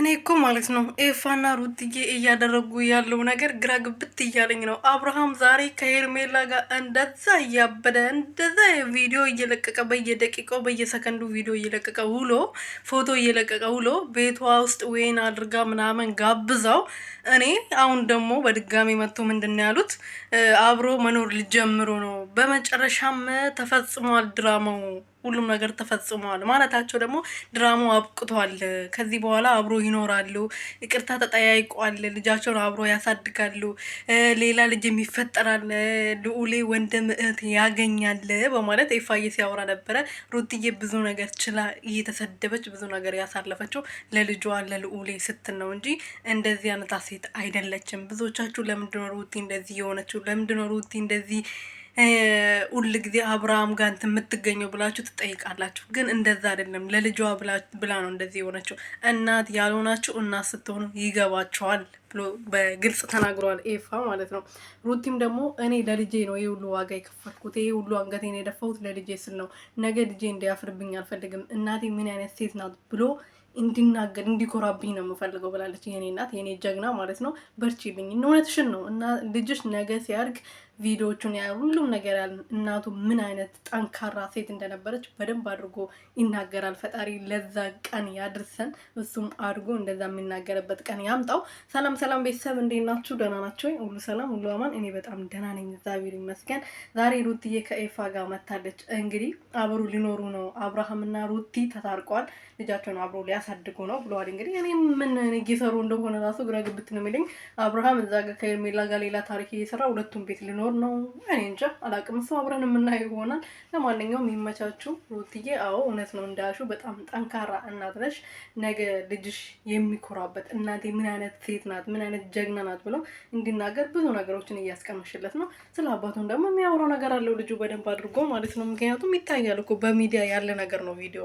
እኔ እኮ ማለት ነው ኤፋና ሩትዬ እያደረጉ ያለው ነገር ግራ ግብት እያለኝ ነው። አብርሃም ዛሬ ከሄርሜላ ጋር እንደዛ እያበደ እንደዛ ቪዲዮ እየለቀቀ በየደቂቃው በየሰከንዱ ቪዲዮ እየለቀቀ ውሎ ፎቶ እየለቀቀ ውሎ ቤቷ ውስጥ ወይን አድርጋ ምናምን ጋብዛው፣ እኔ አሁን ደግሞ በድጋሚ መጥቶ ምንድን ያሉት አብሮ መኖር ሊጀምሩ ነው። በመጨረሻም ተፈጽሟል ድራማው፣ ሁሉም ነገር ተፈጽሟል ማለታቸው ደግሞ ድራማው አብቅቷል። ከዚህ በኋላ አብሮ ይኖራሉ። ይቅርታ ተጠያይቋል። ልጃቸውን አብሮ ያሳድጋሉ። ሌላ ልጅ የሚፈጠራል። ልዑሌ ወንድም እህት ያገኛል በማለት ኤፋዬ ሲያወራ ነበረ። ሩትዬ ብዙ ነገር ችላ እየተሰደበች ብዙ ነገር ያሳለፈችው ለልጇ ለልዑሌ ስትል ነው እንጂ እንደዚህ አይነት ሴት አይደለችም። ብዙዎቻችሁ ለምንድነው ሩቲ እንደዚህ የሆነችው? ለምንድነው ሩቲ እንደዚህ ሁል ጊዜ አብርሃም ጋር እንትን የምትገኘው ብላችሁ ትጠይቃላችሁ። ግን እንደዛ አይደለም። ለልጇ ብላ ነው እንደዚህ የሆነችው። እናት ያልሆናችሁ እናት ስትሆኑ ይገባቸዋል ብሎ በግልጽ ተናግሯል ኤፋ ማለት ነው። ሩቲም ደግሞ እኔ ለልጄ ነው ይህ ሁሉ ዋጋ የከፈልኩት፣ ይህ ሁሉ አንገቴን የደፋሁት ለልጄ ስል ነው። ነገ ልጄ እንዲያፍርብኝ አልፈልግም። እናቴ ምን አይነት ሴት ናት ብሎ እንዲናገር እንዲኮራብኝ ነው የምፈልገው ብላለች። የኔ እናት የኔ ጀግና ማለት ነው። በርቺልኝ። እውነትሽን ነው እና ልጅሽ ነገ ሲያድግ ቪዲዮቹን ያ ሁሉም ነገር ያለ እናቱ ምን አይነት ጠንካራ ሴት እንደነበረች በደንብ አድርጎ ይናገራል። ፈጣሪ ለዛ ቀን ያድርሰን። እሱም አድርጎ እንደዛ የሚናገርበት ቀን ያምጣው። ሰላም ሰላም ቤተሰብ እንዴት ናችሁ? ደህና ናቸው? ሁሉ ሰላም ሁሉ አማን? እኔ በጣም ደህና ነኝ፣ እግዚአብሔር ይመስገን። ዛሬ ሩትዬ ከኤፋ ጋር መታለች። እንግዲህ አብሮ ሊኖሩ ነው። አብርሃምና ሩቲ ተታርቋል። ልጃቸውን አብሮ ሊያሳድጉ ነው ብለዋል። እንግዲህ እኔ ምን እየሰሩ እንደሆነ ራሱ ግራ ግብት ነው የሚለኝ። አብርሃም እዛ ጋር ከሄርሜላ ጋር ሌላ ታሪክ እየሰራ ሁለቱም ቤት ሊኖር ነው። እኔ እንጃ አላቅም። እሱ አብረን የምናየው ይሆናል። ለማንኛውም የሚመቻችሁ ሩትዬ። አዎ እውነት ነው እንዳልሹ በጣም ጠንካራ እናት ነሽ። ነገ ልጅሽ የሚኮራበት እናቴ ምን አይነት ሴት ናት፣ ምን አይነት ጀግና ናት ብለው እንዲናገር ብዙ ነገሮችን እያስቀመሽለት ነው። ስለ አባቱም ደግሞ የሚያወራው ነገር አለው ልጁ በደንብ አድርጎ ማለት ነው። ምክንያቱም ይታያል እኮ በሚዲያ ያለ ነገር ነው ቪዲዮ